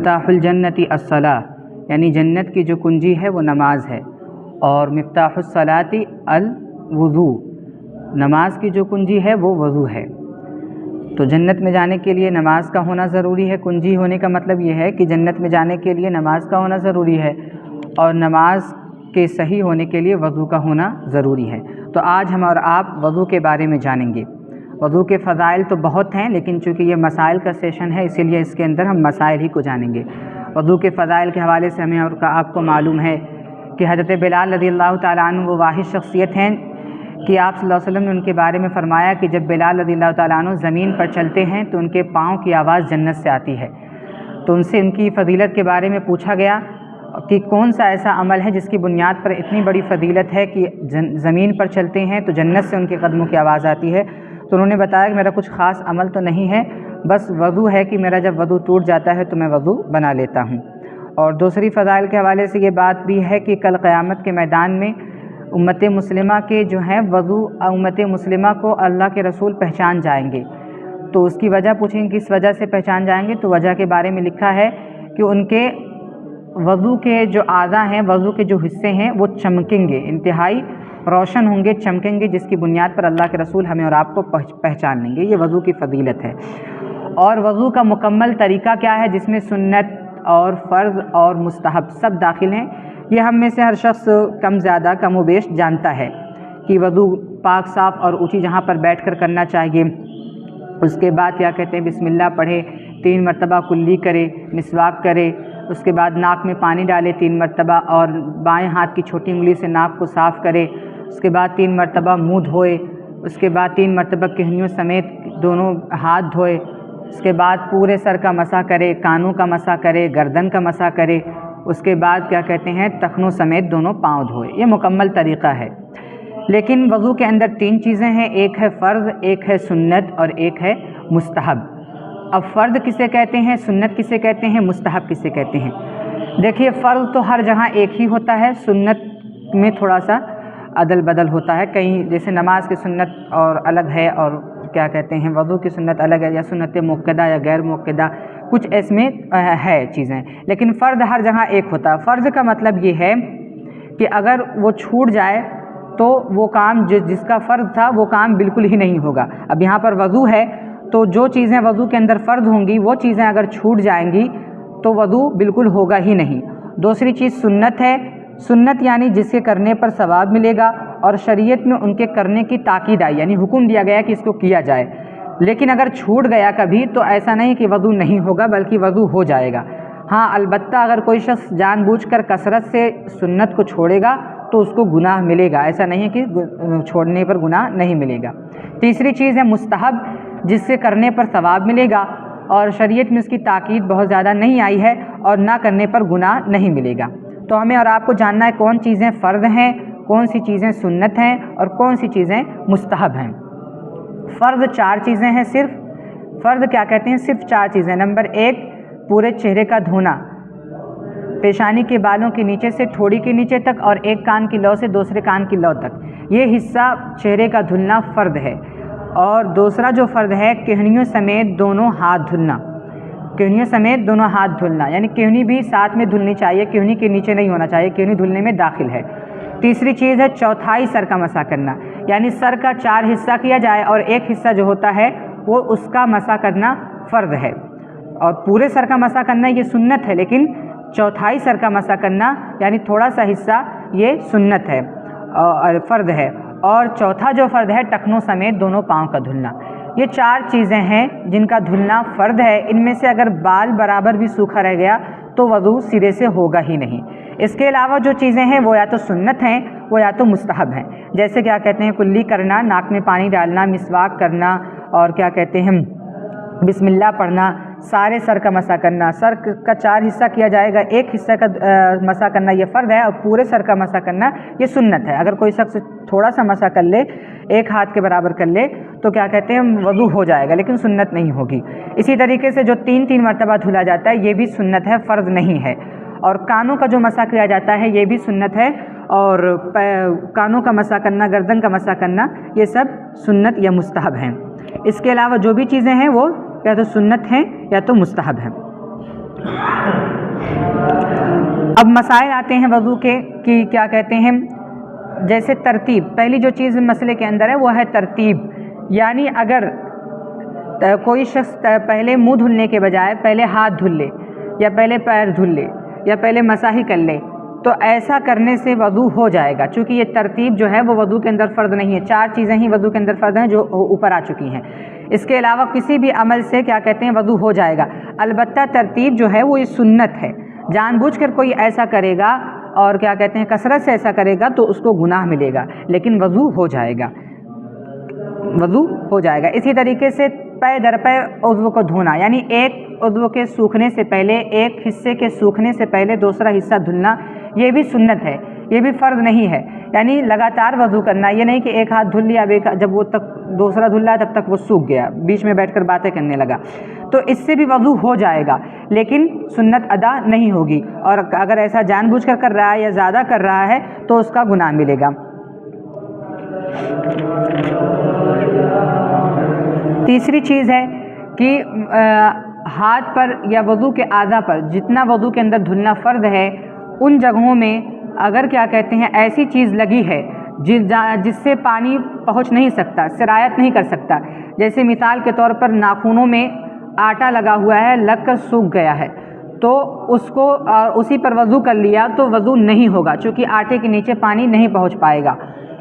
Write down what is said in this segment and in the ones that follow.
مفتاح الجنتی الصلاۃ، یعنی جنت کی جو کنجی ہے وہ نماز ہے، اور مفتاح الصلاۃ الوضو، نماز کی جو کنجی ہے وہ وضو ہے۔ تو جنت میں جانے کے لیے نماز کا ہونا ضروری ہے۔ کنجی ہونے کا مطلب یہ ہے کہ جنت میں جانے کے لیے نماز کا ہونا ضروری ہے، اور نماز کے صحیح ہونے کے لیے وضو کا ہونا ضروری ہے۔ تو آج ہم اور آپ وضو کے بارے میں جانیں گے۔ وضو کے فضائل تو بہت ہیں، لیکن چونکہ یہ مسائل کا سیشن ہے اسی لیے اس کے اندر ہم مسائل ہی کو جانیں گے۔ وضو کے فضائل کے حوالے سے ہمیں اور آپ کو معلوم ہے کہ حضرت بلال رضی اللہ تعالیٰ عنہ وہ واحد شخصیت ہیں کہ آپ صلی اللہ علیہ وسلم نے ان کے بارے میں فرمایا کہ جب بلال رضی اللہ تعالیٰ عنہ زمین پر چلتے ہیں تو ان کے پاؤں کی آواز جنت سے آتی ہے۔ تو ان سے ان کی فضیلت کے بارے میں پوچھا گیا کہ کون سا ایسا عمل ہے جس کی بنیاد پر اتنی بڑی فضیلت ہے کہ زمین پر چلتے ہیں تو جنت سے ان کے قدموں کی آواز آتی ہے؟ تو انہوں نے بتایا کہ میرا کچھ خاص عمل تو نہیں ہے، بس وضو ہے کہ میرا جب وضو ٹوٹ جاتا ہے تو میں وضو بنا لیتا ہوں۔ اور دوسری فضائل کے حوالے سے یہ بات بھی ہے کہ کل قیامت کے میدان میں امت مسلمہ کے جو ہیں وضو، امت مسلمہ کو اللہ کے رسول پہچان جائیں گے۔ تو اس کی وجہ پوچھیں گے کس وجہ سے پہچان جائیں گے، تو وجہ کے بارے میں لکھا ہے کہ ان کے وضو کے جو اعضاء ہیں، وضو کے جو حصے ہیں وہ چمکیں گے، انتہائی روشن ہوں گے، چمکیں گے، جس کی بنیاد پر اللہ کے رسول ہمیں اور آپ کو پہچان لیں گے۔ یہ وضو کی فضیلت ہے۔ اور وضو کا مکمل طریقہ کیا ہے، جس میں سنت اور فرض اور مستحب سب داخل ہیں۔ یہ ہم میں سے ہر شخص کم زیادہ کم و بیش جانتا ہے کہ وضو پاک صاف اور اونچی جہاں پر بیٹھ کر کرنا چاہیے۔ اس کے بعد کیا کہتے ہیں، بسم اللہ پڑھے، 3 مرتبہ کلی کرے، مسواک کرے، اس کے بعد ناک میں پانی ڈالے 3 مرتبہ، اور بائیں ہاتھ کی چھوٹی انگلی سے ناک کو صاف کرے، اس کے بعد 3 مرتبہ منہ دھوئے، اس کے بعد 3 مرتبہ کہنیوں سمیت دونوں ہاتھ دھوئے، اس کے بعد پورے سر کا مسح کرے، کانوں کا مسح کرے، گردن کا مسح کرے، اس کے بعد کیا کہتے ہیں ٹخنوں سمیت دونوں پاؤں دھوئے۔ یہ مکمل طریقہ ہے۔ لیکن وضو کے اندر 3 چیزیں ہیں، ایک ہے فرض، ایک ہے سنت اور ایک ہے مستحب۔ اب فرض کسے کہتے ہیں، سنت کسے کہتے ہیں، مستحب کسے کہتے ہیں؟ دیکھیے فرض تو ہر جگہ ایک ہی ہوتا ہے، سنت میں تھوڑا سا عدل بدل ہوتا ہے، کہیں جیسے نماز کی سنت اور الگ ہے، اور کیا کہتے ہیں وضو کی سنت الگ ہے، یا سنت مؤکدہ یا غیر مؤکدہ، کچھ اس میں ہے چیزیں، لیکن فرض ہر جگہ ایک ہوتا ہے۔ فرض کا مطلب یہ ہے کہ اگر وہ چھوٹ جائے تو وہ کام جس کا فرض تھا وہ کام بالکل ہی نہیں ہوگا۔ اب یہاں پر وضو ہے تو جو چیزیں وضو کے اندر فرض ہوں گی وہ چیزیں اگر چھوٹ جائیں گی تو وضو بالکل ہوگا ہی نہیں۔ دوسری چیز سنت ہے، سنت یعنی جس کے کرنے پر ثواب ملے گا، اور شریعت میں ان کے کرنے کی تاکید آئی، یعنی حکم دیا گیا کہ اس کو کیا جائے۔ لیکن اگر چھوٹ گیا کبھی تو ایسا نہیں کہ وضو نہیں ہوگا، بلکہ وضو ہو جائے گا۔ ہاں البتہ اگر کوئی شخص جان بوجھ کر کثرت سے سنت کو چھوڑے گا تو اس کو گناہ ملے گا، ایسا نہیں کہ چھوڑنے پر گناہ نہیں ملے گا۔ تیسری چیز ہے مستحب، جس سے کرنے پر ثواب ملے گا، اور شریعت میں اس کی تاکید بہت زیادہ نہیں آئی ہے، اور نہ کرنے پر گناہ نہیں ملے گا۔ تو ہمیں اور آپ کو جاننا ہے کون چیزیں فرض ہیں، کون سی چیزیں سنت ہیں، اور کون سی چیزیں مستحب ہیں۔ فرض 4 چیزیں ہیں صرف۔ فرض کیا کہتے ہیں، صرف 4 چیزیں۔ نمبر 1 پورے چہرے کا دھونا، پیشانی کے بالوں کے نیچے سے ٹھوڑی کے نیچے تک، اور ایک کان کی لو سے دوسرے کان کی لو تک، یہ حصہ چہرے کا دھلنا فرض ہے۔ اور دوسرا جو فرض ہے کہنیوں سمیت دونوں ہاتھ دھلنا، کہنیوں سمیت دونوں ہاتھ دھلنا، یعنی کہنی بھی ساتھ میں دھلنی چاہیے، کہنی کے نیچے نہیں ہونا چاہیے، کہنی دھلنے میں داخل ہے۔ تیسری چیز ہے چوتھائی سر کا مسح کرنا، یعنی سر کا 4 حصہ کیا جائے اور ایک حصہ جو ہوتا ہے وہ اس کا مسح کرنا فرض ہے۔ اور پورے سر کا مسح کرنا یہ سنت ہے، لیکن چوتھائی سر کا مسح کرنا یعنی تھوڑا سا حصہ یہ سنت ہے اور فرض ہے۔ اور چوتھا جو فرض ہے ٹخنوں سمیت دونوں پاؤں کا دھلنا۔ یہ 4 چیزیں ہیں جن کا دھلنا فرض ہے۔ ان میں سے اگر بال برابر بھی سوکھا رہ گیا تو وضو سرے سے ہوگا ہی نہیں۔ اس کے علاوہ جو چیزیں ہیں وہ یا تو سنت ہیں وہ یا تو مستحب ہیں، جیسے کیا کہتے ہیں کلی کرنا، ناک میں پانی ڈالنا، مسواک کرنا، اور کیا کہتے ہیں بسم اللہ پڑھنا، سارے سر کا مسح کرنا۔ سر کا 4 حصہ کیا جائے گا، ایک حصہ کا مسح کرنا یہ فرض ہے، اور پورے سر کا مسح کرنا یہ سنت ہے۔ اگر کوئی شخص تھوڑا سا مسح کر لے، ایک ہاتھ کے برابر کر لے، تو کیا کہتے ہیں وضو ہو جائے گا، لیکن سنت نہیں ہوگی۔ اسی طریقے سے جو 3 مرتبہ دھلا جاتا ہے یہ بھی سنت ہے، فرض نہیں ہے۔ اور کانوں کا جو مسح کیا جاتا ہے یہ بھی سنت ہے، اور کانوں کا مسح کرنا، گردن کا مسح کرنا، یہ سب سنت یا مستحب ہیں۔ اس کے علاوہ جو بھی چیزیں ہیں وہ یا تو سنت ہیں یا تو مستحب ہیں۔ اب مسائل آتے ہیں وضو کے کہ کیا کہتے ہیں، جیسے ترتیب. پہلی جو چیز مسئلے کے اندر ہے وہ ہے ترتیب، یعنی اگر کوئی شخص پہلے منہ دھلنے کے بجائے پہلے ہاتھ دھل لے یا پہلے پیر دھل لے یا پہلے مسح ہی کر لے تو ایسا کرنے سے وضو ہو جائے گا، چونکہ یہ ترتیب جو ہے وہ وضو کے اندر فرض نہیں ہے. 4 چیزیں ہی وضو کے اندر فرض ہیں جو اوپر آ چکی ہیں. اس کے علاوہ کسی بھی عمل سے کیا کہتے ہیں وضو ہو جائے گا. البتہ ترتیب جو ہے وہ یہ سنت ہے. جان بوجھ کر کوئی ایسا کرے گا اور کیا کہتے ہیں کثرت سے ایسا کرے گا تو اس کو گناہ ملے گا، لیکن وضو ہو جائے گا، وضو ہو جائے گا. اسی طریقے سے پے در پے عضو کو دھونا، یعنی ایک عضو کے سوکھنے سے پہلے، ایک حصے کے سوکھنے سے پہلے دوسرا حصہ دھلنا، یہ بھی سنت ہے، یہ بھی فرض نہیں ہے. یعنی لگاتار وضو کرنا، یہ نہیں کہ ایک ہاتھ دھل لیا جب وہ تک دوسرا دھل رہا ہے تب تک وہ سوکھ گیا، بیچ میں بیٹھ کر باتیں کرنے لگا، تو اس سے بھی وضو ہو جائے گا لیکن سنت ادا نہیں ہوگی. اور اگر ایسا جان بوجھ کر رہا ہے یا زیادہ کر رہا ہے تو اس کا گناہ ملے گا. تیسری چیز ہے کہ ہاتھ پر یا وضو کے اعضاء پر جتنا وضو کے اندر دھلنا فرض ہے ان جگہوں میں اگر کیا کہتے ہیں ایسی چیز لگی ہے جس سے پانی پہنچ نہیں سکتا، سرایت نہیں کر سکتا، جیسے مثال کے طور پر ناخنوں میں آٹا لگا ہوا ہے، لگ کر سوکھ گیا ہے تو اس کو اسی پر وضو کر لیا تو وضو نہیں ہوگا، چونکہ آٹے کے نیچے پانی نہیں پہنچ پائے گا.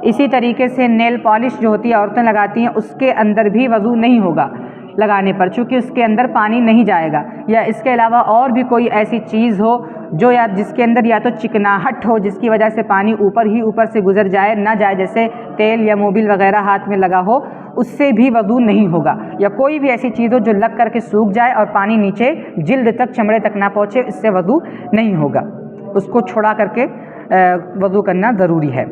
اسی طریقے سے نیل پالش جو ہوتی ہے عورتیں لگاتی ہیں، اس کے اندر بھی وضو نہیں ہوگا لگانے پر، چونکہ اس کے اندر پانی نہیں جائے گا. یا اس کے علاوہ اور بھی کوئی ایسی چیز ہو جو یا جس کے اندر یا تو چکناہٹ ہو جس کی وجہ سے پانی اوپر سے گزر جائے نہ جائے، جیسے تیل یا موبل وغیرہ ہاتھ میں لگا ہو، اس سے بھی وضو نہیں ہوگا. یا کوئی بھی ایسی چیز ہو جو لگ کر کے سوکھ جائے اور پانی نیچے جلد تک چمڑے تک نہ پہنچے، اس سے وضو نہیں ہوگا، اس کو چھڑا کر کے وضو کرنا ضروری ہے.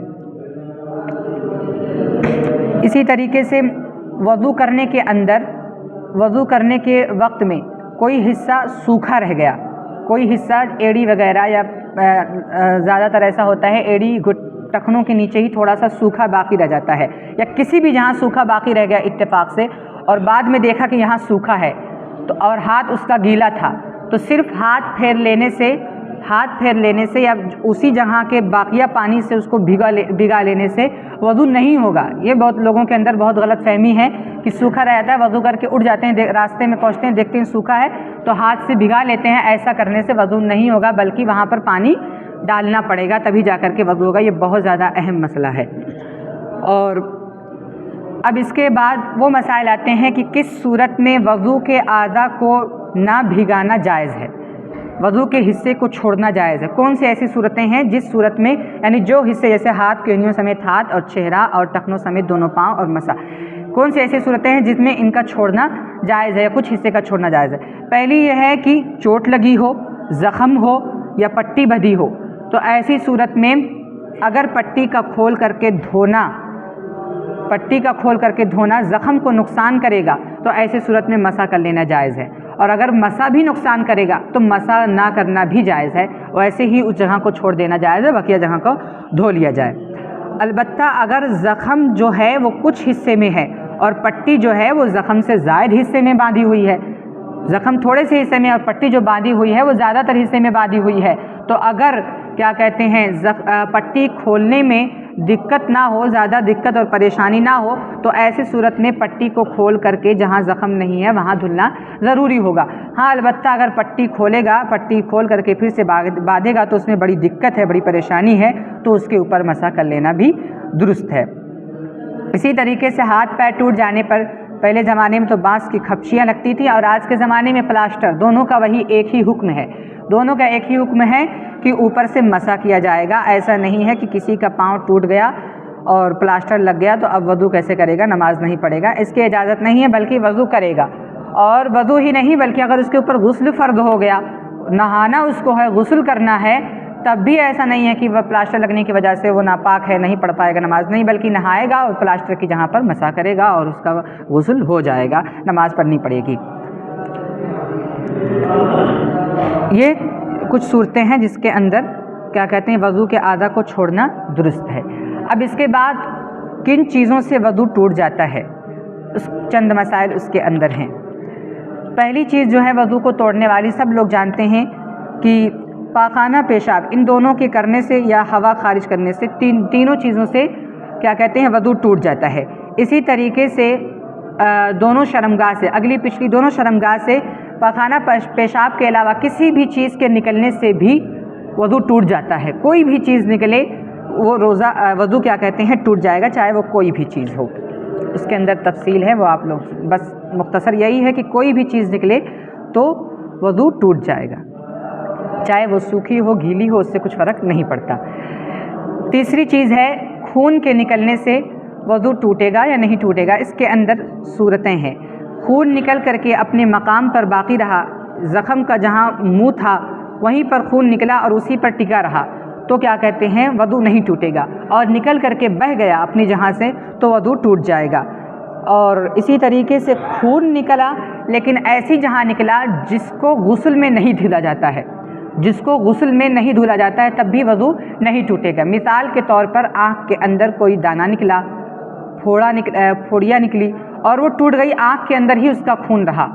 اسی طریقے سے وضو کرنے کے اندر، وضو کرنے کے وقت میں کوئی حصہ سوکھا رہ گیا، کوئی حصہ ایڑی وغیرہ یا زیادہ تر ایسا ہوتا ہے ایڑی ٹخنوں کے نیچے ہی تھوڑا سا سوکھا باقی رہ جاتا ہے، یا کسی بھی جہاں سوکھا باقی رہ گیا اتفاق سے اور بعد میں دیکھا کہ یہاں سوکھا ہے تو اور ہاتھ اس کا گیلا تھا تو صرف ہاتھ پھیر لینے سے یا اسی جگہ کے باقیہ پانی سے اس کو بھگا لینے سے وضو نہیں ہوگا. یہ بہت لوگوں کے اندر بہت غلط فہمی ہے کہ سوکھا رہتا ہے وضو کر کے اٹھ جاتے ہیں، راستے میں پہنچتے ہیں دیکھتے ہیں سوکھا ہے تو ہاتھ سے بھگا لیتے ہیں. ایسا کرنے سے وضو نہیں ہوگا بلکہ وہاں پر پانی ڈالنا پڑے گا تبھی جا کر کے وضو ہوگا. یہ بہت زیادہ اہم مسئلہ ہے. اور اب اس کے بعد وہ مسائل آتے ہیں کہ کس صورت میں وضو کے اعضاء کو نہ بھگانا جائز ہے، وضو کے حصے کو چھوڑنا جائز ہے. کون سی ایسی صورتیں ہیں جس صورت میں، یعنی جو حصے جیسے ہاتھ کی انگلیوں سمیت ہاتھ اور چہرہ اور ٹخنوں سمیت دونوں پاؤں اور مسا، کون سی ایسی صورتیں ہیں جس میں ان کا چھوڑنا جائز ہے یا کچھ حصے کا چھوڑنا جائز ہے. پہلی یہ ہے کہ چوٹ لگی ہو، زخم ہو یا پٹی بندھی ہو، تو ایسی صورت میں اگر پٹی کا کھول کر کے دھونا زخم کو نقصان کرے گا تو ایسی صورت میں مسح کر لینا جائز ہے. اور اگر مسح بھی نقصان کرے گا تو مسح نہ کرنا بھی جائز ہے، ویسے ہی اس جگہ کو چھوڑ دینا جائز ہے، بقیہ جگہ کو دھو لیا جائے. البتہ اگر زخم جو ہے وہ کچھ حصے میں ہے اور پٹی جو ہے وہ زخم سے زائد حصے میں باندھی ہوئی ہے، زخم تھوڑے سے حصے میں اور پٹی جو باندھی ہوئی ہے وہ زیادہ تر حصے میں باندھی ہوئی ہے، تو اگر کیا کہتے ہیں پٹی کھولنے میں دقت نہ ہو، زیادہ دقت اور پریشانی نہ ہو تو ایسی صورت میں پٹی کو کھول کر کے جہاں زخم نہیں ہے وہاں دھلنا ضروری ہوگا. ہاں البتہ اگر پٹی کھول کر کے پھر سے باندھے گا تو اس میں بڑی دقت ہے، بڑی پریشانی ہے، تو اس کے اوپر مسح کر لینا بھی درست ہے. اسی طریقے سے ہاتھ پیر ٹوٹ جانے پر پہلے زمانے میں تو بانس کی کھپچیاں لگتی تھیں اور آج کے زمانے میں پلاسٹر، دونوں کا وہی ایک ہی حکم ہے، دونوں کا ایک ہی حکم ہے کہ اوپر سے مسح کیا جائے گا. ایسا نہیں ہے کہ کسی کا پاؤں ٹوٹ گیا اور پلاسٹر لگ گیا تو اب وضو کیسے کرے گا، نماز نہیں پڑھے گا، اس کی اجازت نہیں ہے، بلکہ وضو کرے گا. اور وضو ہی نہیں بلکہ اگر اس کے اوپر غسل فرض ہو گیا، نہانا اس کو ہے، غسل کرنا ہے، تب بھی ایسا نہیں ہے کہ وہ پلاسٹر لگنے کی وجہ سے وہ ناپاک ہے نہیں پڑھ پائے گا نماز، نہیں، بلکہ نہائے گا اور پلاسٹر کی جہاں پر مسح کرے گا اور اس کا غسل ہو جائے گا، نماز پڑھنی پڑے گی. یہ کچھ صورتیں ہیں جس کے اندر کیا کہتے ہیں وضو کے اعضاء کو چھوڑنا درست ہے. اب اس کے بعد کن چیزوں سے وضو ٹوٹ جاتا ہے، چند مسائل اس کے اندر ہیں. پہلی چیز جو ہے وضو کو توڑنے والی، سب لوگ جانتے ہیں کہ پاخانہ پیشاب ان دونوں کے کرنے سے یا ہوا خارج کرنے سے تینوں چیزوں سے کیا کہتے ہیں وضو ٹوٹ جاتا ہے۔ اسی طریقے سے دونوں شرمگاہ سے اگلی پچھلی دونوں شرمگاہ سے پاخانہ پیشاب کے علاوہ کسی بھی چیز کے نکلنے سے بھی وضو ٹوٹ جاتا ہے۔ کوئی بھی چیز نکلے وہ روزہ وضو کیا کہتے ہیں ٹوٹ جائے گا، چاہے وہ کوئی بھی چیز ہو۔ اس کے اندر تفصیل ہے، وہ آپ لوگ بس مختصر یہی ہے کہ کوئی بھی چیز نکلے تو وضو ٹوٹ جائے گا، چاہے وہ سوکھی ہو گیلی ہو، اس سے کچھ فرق نہیں پڑتا۔ تیسری چیز ہے خون کے نکلنے سے وضو ٹوٹے گا یا نہیں ٹوٹے گا۔ اس کے اندر صورتیں ہیں۔ خون نکل کر کے اپنے مقام پر باقی رہا، زخم کا جہاں منہ تھا وہیں پر خون نکلا اور اسی پر ٹکا رہا تو کیا کہتے ہیں وضو نہیں ٹوٹے گا، اور نکل کر کے بہہ گیا اپنی جہاں سے تو وضو ٹوٹ جائے گا۔ اور اسی طریقے سے خون نکلا لیکن ایسی جہاں نکلا جس کو غسل میں نہیں دھلا جاتا ہے، جس کو غسل میں نہیں دھلا جاتا ہے تب بھی وضو نہیں ٹوٹے گا۔ مثال کے طور پر آنکھ کے اندر کوئی دانہ نکلا، پھوڑیاں نکلی اور وہ ٹوٹ گئی، آنکھ کے اندر ہی اس کا خون رہا،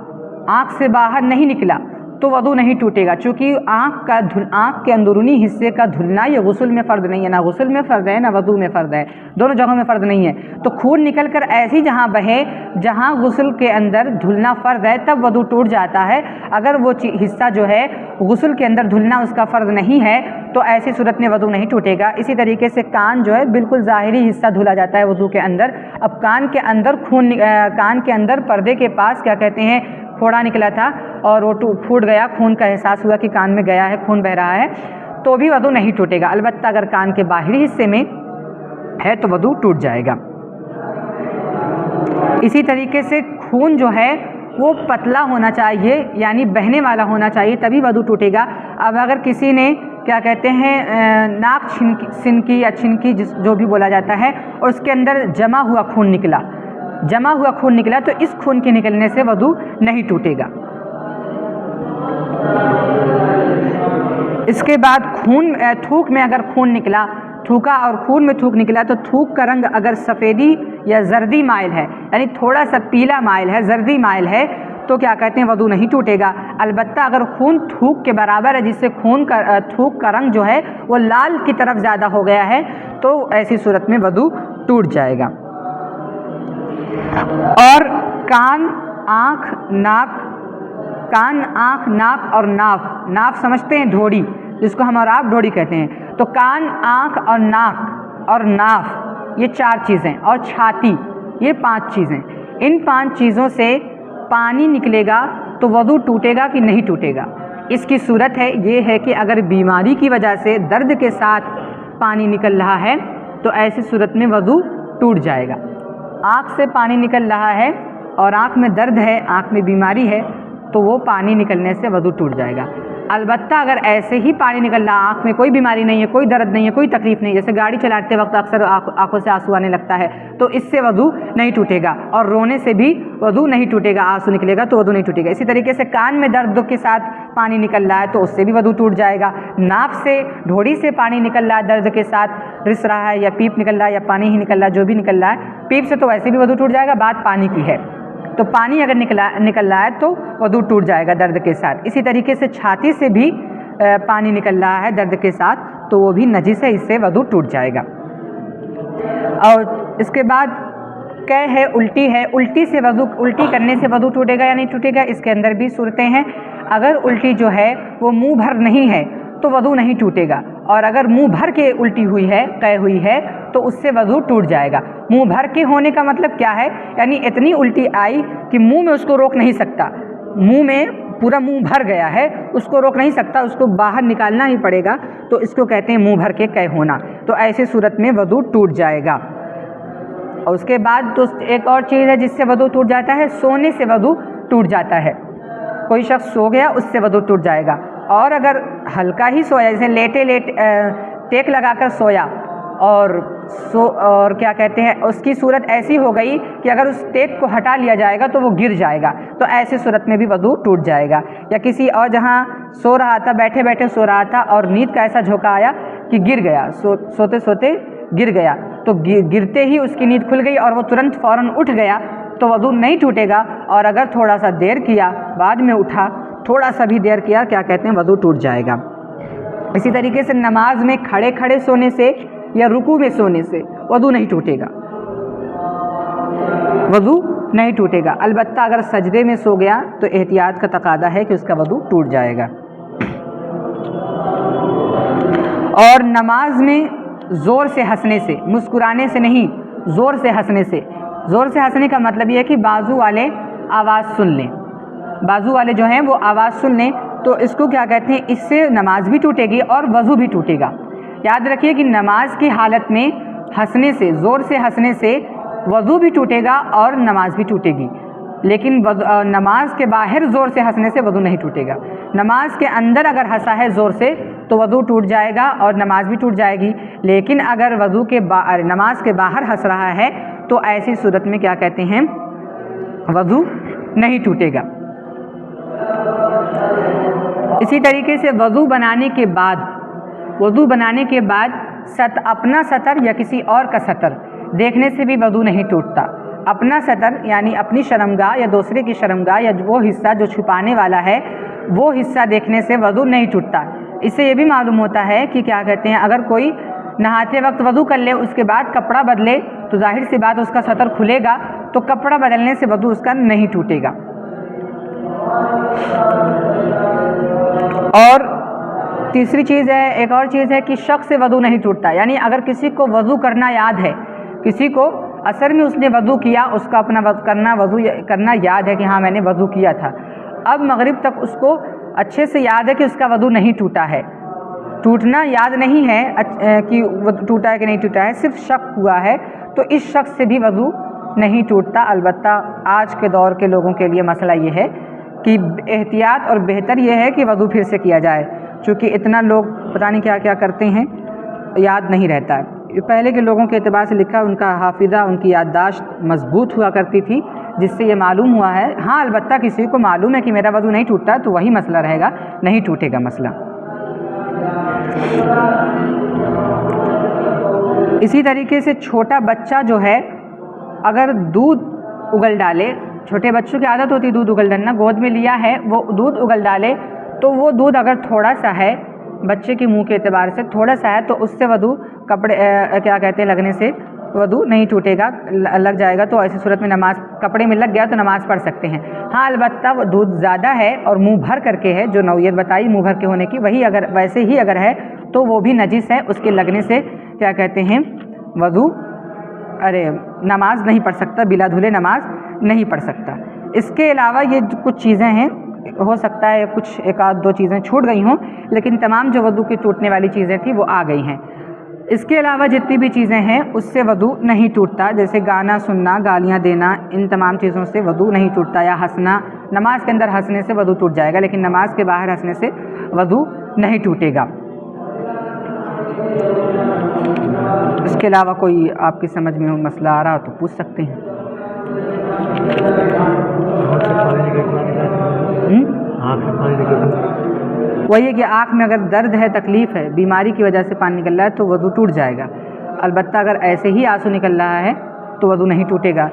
آنکھ سے باہر نہیں نکلا تو وضو نہیں ٹوٹے گا، چونکہ آنکھ کے اندرونی حصے کا دھلنا یہ غسل میں فرض نہیں ہے، نہ غسل میں فرض ہے نہ وضو میں فرض ہے، دونوں جگہوں میں فرض نہیں ہے۔ تو خون نکل کر ایسی جہاں بہے جہاں غسل کے اندر دھلنا فرض ہے تب وضو ٹوٹ جاتا ہے۔ اگر وہ حصہ جو ہے غسل کے اندر دھلنا اس کا فرض نہیں ہے تو ایسی صورت میں وضو نہیں ٹوٹے گا۔ اسی طریقے سے کان جو ہے بالکل ظاہری حصہ دھلا جاتا ہے وضو کے اندر، اب کان کے اندر پردے کے پاس کیا کہتے ہیں پھوڑا نکلا تھا اور وہ پھوٹ گیا، خون کا احساس ہوا کہ کان میں گیا ہے، خون بہہ رہا ہے تو بھی وضو نہیں ٹوٹے گا، البتہ اگر کان کے باہری حصے میں ہے تو وضو ٹوٹ جائے گا۔ اسی طریقے سے خون جو ہے وہ پتلا ہونا چاہیے، یعنی بہنے والا ہونا چاہیے تبھی وضو ٹوٹے گا۔ اب اگر کسی نے کیا کہتے ہیں ناک سنکی یا چھنکی جو بھی بولا جاتا ہے اور اس کے اندر جمع ہوا خون نکلا تو اس خون کے نکلنے سے وضو نہیں ٹوٹے گا۔ اس کے بعد تھوک میں اگر خون نکلا، تھوکا اور خون میں تھوک نکلا تو تھوک کا رنگ اگر سفیدی یا زردی مائل ہے، یعنی تھوڑا سا پیلا مائل ہے، زردی مائل ہے تو کیا کہتے ہیں وضو نہیں ٹوٹے گا۔ البتہ اگر خون تھوک کے برابر ہے، جس سے تھوک کا رنگ جو ہے وہ لال کی طرف زیادہ ہو گیا ہے تو ایسی صورت میں وضو ٹوٹ جائے گا۔ اور کان، آنکھ، ناک اور ناف سمجھتے ہیں ڈھوڑی، جس کو ہم اور آپ ڈھوڑی کہتے ہیں، تو کان، آنکھ اور ناک اور ناف یہ 4 چیزیں، اور چھاتی یہ 5 چیزیں، ان 5 چیزوں سے پانی نکلے گا تو وضو ٹوٹے گا کہ نہیں ٹوٹے گا۔ اس کی صورت ہے یہ ہے کہ اگر بیماری کی وجہ سے درد کے ساتھ پانی نکل رہا ہے تو ایسی صورت میں وضو ٹوٹ جائے گا۔ آنکھ سے پانی نکل رہا ہے اور آنکھ میں درد ہے، آنکھ میں بیماری ہے تو وہ پانی نکلنے سے وضو ٹوٹ جائے گا۔ البتہ اگر ایسے ہی پانی نکل رہا، آنکھ میں کوئی بیماری نہیں ہے، کوئی درد نہیں ہے، کوئی تکلیف نہیں، جیسے گاڑی چلاتے وقت اکثر آنکھوں سے آنسو آنے لگتا ہے تو اس سے وضو نہیں ٹوٹے گا، اور رونے سے بھی وضو نہیں ٹوٹے گا، آنسو نکلے گا تو وضو نہیں ٹوٹے گا۔ اسی طریقے سے کان میں درد کے ساتھ پانی نکل رہا ہے تو اس سے بھی وضو ٹوٹ جائے گا۔ ناف سے، ڈھوڑی سے پانی نکل رہا ہے درد کے ساتھ، رس رہا ہے یا پیپ نکل رہا ہے یا پانی ہی نکل رہا ہے، جو بھی نکل رہا ہے، پیپ سے تو ویسے بھی وضو ٹوٹ جائے گا، بات پانی کی ہے تو پانی اگر نکل رہا ہے تو وضو ٹوٹ جائے گا درد کے ساتھ۔ اسی طریقے سے چھاتی سے بھی پانی نکل رہا ہے درد کے ساتھ تو وہ بھی نجس ہے، اس سے وضو ٹوٹ جائے گا۔ اور اس کے بعد ہے الٹی کرنے سے وضو ٹوٹے گا یا نہیں ٹوٹے گا، اس کے اندر بھی صورتیں ہیں۔ اگر الٹی جو ہے وہ منہ بھر نہیں ہے تو وضو نہیں ٹوٹے گا، اور اگر منہ بھر کے الٹی ہوئی ہے تو اس سے وضو ٹوٹ جائے گا۔ منہ بھر کے ہونے کا مطلب کیا ہے، یعنی اتنی الٹی آئی کہ منہ میں اس کو روک نہیں سکتا، منہ میں پورا منہ بھر گیا ہے، اس کو روک نہیں سکتا، اس کو باہر نکالنا ہی پڑے گا تو اس کو کہتے ہیں منہ بھر کے قے ہونا، تو ایسی صورت میں وضو ٹوٹ جائے گا۔ اور اس کے بعد تو ایک اور چیز ہے جس سے وضو ٹوٹ جاتا ہے، سونے سے وضو ٹوٹ جاتا ہے۔ کوئی شخص سو گیا اس سے وضو ٹوٹ جائے گا، اور اگر ہلکا ہی سویا، جیسے ٹیک لگا کر سویا اور کیا کہتے ہیں اس کی صورت ایسی ہو گئی کہ اگر اس ٹیک کو ہٹا لیا جائے گا تو وہ گر جائے گا، تو ایسی صورت میں بھی وضو ٹوٹ جائے گا۔ یا کسی اور جہاں سو رہا تھا، بیٹھے سو رہا تھا اور نیند کا ایسا جھونکا آیا کہ گر گیا، سوتے گر گیا، تو گرتے ہی اس کی نیند کھل گئی اور وہ ترنت فوراً اٹھ گیا تو وضو نہیں ٹوٹے گا، اور اگر تھوڑا سا دیر کیا بعد میں اٹھا، تھوڑا سا بھی دیر کیا، کیا کہتے ہیں وضو ٹوٹ جائے گا۔ اسی طریقے سے نماز میں کھڑے کھڑے سونے سے یا رکوع میں سونے سے وضو نہیں ٹوٹے گا، وضو نہیں ٹوٹے گا، البتہ اگر سجدے میں سو گیا تو احتیاط کا تقاضا ہے کہ اس کا وضو ٹوٹ جائے گا۔ اور نماز میں زور سے ہنسنے سے، مسکرانے سے نہیں، زور سے ہنسنے سے، زور سے ہنسنے کا مطلب یہ ہے کہ بازو والے آواز سن لیں، بازو والے جو ہیں وہ آواز سن لیں، تو اس کو کیا کہتے ہیں، اس سے نماز بھی ٹوٹے گی اور وضو بھی ٹوٹے گا۔ یاد رکھیے کہ نماز کی حالت میں ہنسنے سے، زور سے ہنسنے سے وضو بھی ٹوٹے گا اور نماز بھی ٹوٹے گی، لیکن نماز کے باہر زور سے ہنسنے سے وضو نہیں ٹوٹے گا۔ نماز کے اندر اگر ہنسا ہے زور سے تو وضو ٹوٹ جائے گا اور نماز بھی ٹوٹ جائے گی، لیکن اگر نماز کے باہر ہنس رہا ہے تو ایسی صورت میں کیا کہتے ہیں، وضو نہیں ٹوٹے گا۔ اسی طریقے سے وضو بنانے کے بعد اپنا سطر یا کسی اور کا سطر دیکھنے سے بھی وضو نہیں ٹوٹتا۔ اپنا سطر یعنی اپنی شرمگاہ یا دوسرے کی شرمگاہ یا وہ حصہ جو چھپانے والا ہے وہ حصہ دیکھنے سے وضو نہیں ٹوٹتا۔ اس سے یہ بھی معلوم ہوتا ہے کہ کیا کہتے ہیں، اگر کوئی نہاتے وقت وضو کر لے اس کے بعد کپڑا بدلے تو ظاہر سی بات اس کا سطر کھلے گا، تو کپڑا بدلنے سے وضو اس کا نہیں ٹوٹے گا۔ اور تیسری چیز ہے، ایک اور چیز ہے کہ شک سے وضو نہیں ٹوٹتا، یعنی اگر کسی کو وضو کرنا یاد ہے، کسی کو عصر میں اس نے وضو کیا، اس کا اپنا وضو کرنا یاد ہے کہ ہاں میں نے وضو کیا تھا، اب مغرب تک اس کو اچھے سے یاد ہے کہ اس کا وضو نہیں ٹوٹا ہے، ٹوٹنا یاد نہیں ہے کہ ٹوٹا ہے کہ نہیں ٹوٹا ہے، صرف شک ہوا ہے، تو اس شک سے بھی وضو نہیں ٹوٹتا۔ البتہ آج کے دور کے لوگوں کے لیے مسئلہ یہ ہے کہ احتیاط اور بہتر یہ ہے کہ وضو پھر سے کیا جائے، چونکہ اتنا لوگ پتہ نہیں کیا کیا کرتے ہیں، یاد نہیں رہتا ہے۔ پہلے کے لوگوں کے اعتبار سے لکھا، ان کا حافظہ، ان کی یادداشت مضبوط ہوا کرتی تھی، جس سے یہ معلوم ہوا ہے۔ ہاں البتہ کسی کو معلوم ہے کہ میرا وضو نہیں ٹوٹتا تو وہی مسئلہ رہے گا، نہیں ٹوٹے گا مسئلہ۔ اسی طریقے سے چھوٹا بچہ جو ہے اگر دودھ اگل ڈالے، چھوٹے بچوں کی عادت ہوتی ہے دودھ اگل ڈالنا، گود میں لیا ہے وہ دودھ اگل ڈالے، تو وہ دودھ اگر تھوڑا سا ہے، بچے کے منہ کے اعتبار سے تھوڑا سا ہے، تو اس سے وضو کیا کہتے ہیں لگنے سے وضو نہیں ٹوٹے گا، لگ جائے گا، تو ایسی صورت میں نماز کپڑے میں لگ گیا تو نماز پڑھ سکتے ہیں۔ ہاں البتہ وہ دودھ زیادہ ہے اور منہ بھر کر کے ہے، جو نوعیت بتائی منہ بھر کے ہونے کی، وہی اگر ویسے ہی اگر ہے تو وہ بھی نجس ہے، اس کے لگنے سے کیا کہتے ہیں وضو نماز نہیں پڑھ سکتا، بلا دھلے نماز نہیں پڑھ سکتا۔ اس کے علاوہ یہ کچھ چیزیں ہیں، ہو سکتا ہے کچھ ایک آدھ دو چیزیں چھوٹ گئی ہوں، لیکن تمام جو وضو کی ٹوٹنے والی چیزیں تھیں وہ آ گئی ہیں۔ اس کے علاوہ جتنی بھی چیزیں ہیں اس سے وضو نہیں ٹوٹتا، جیسے گانا سننا، گالیاں دینا، ان تمام چیزوں سے وضو نہیں ٹوٹتا، یا ہنسنا، نماز کے اندر ہنسنے سے وضو ٹوٹ جائے گا، لیکن نماز کے باہر ہنسنے سے وضو نہیں ٹوٹے گا۔ اس کے علاوہ کوئی آپ کی سمجھ میں مسئلہ آ رہا تو پوچھ سکتے ہیں۔ وہی ہے کہ آنکھ میں اگر درد ہے، تکلیف ہے، بیماری کی وجہ سے پانی نکل رہا ہے تو وضو ٹوٹ جائے گا، البتہ اگر ایسے ہی آنسو نکل رہا ہے تو وضو نہیں ٹوٹے گا،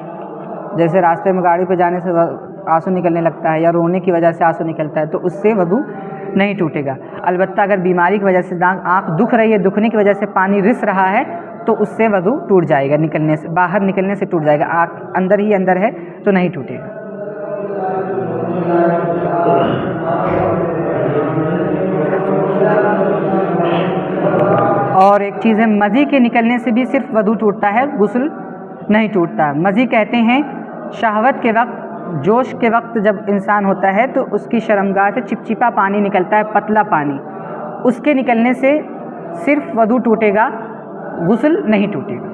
جیسے راستے میں گاڑی پہ جانے سے آنسو نکلنے لگتا ہے یا رونے کی وجہ سے آنسو نکلتا ہے تو اس سے وضو نہیں ٹوٹے گا۔ البتہ اگر بیماری کی وجہ سے آنکھ دکھ رہی ہے، دکھنے کی وجہ سے پانی رس رہا ہے تو اس سے وضو ٹوٹ جائے گا، نکلنے سے، باہر نکلنے سے ٹوٹ جائے گا، آنکھ اندر ہی اندر ہے تو نہیں ٹوٹے گا۔ اور ایک چیز ہے، مزی کے نکلنے سے بھی صرف وضو ٹوٹتا ہے، غسل نہیں ٹوٹتا۔ مزی کہتے ہیں شہوت کے وقت، جوش کے وقت جب انسان ہوتا ہے تو اس کی شرمگاہ سے چپچپا پانی نکلتا ہے، پتلا پانی، اس کے نکلنے سے صرف وضو ٹوٹے گا، غسل نہیں ٹوٹے گا۔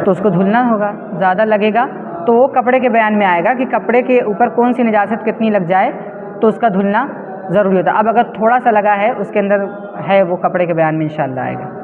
تو اس کو دھلنا ہوگا، زیادہ لگے گا تو وہ کپڑے کے بیان میں آئے گا کہ کپڑے کے اوپر کون سی نجاست کتنی لگ جائے تو اس کا دھلنا ضروری ہوتا ہے۔ اب اگر تھوڑا سا لگا ہے، اس کے اندر ہے، وہ کپڑے کے بیان میں انشاءاللہ آئے گا۔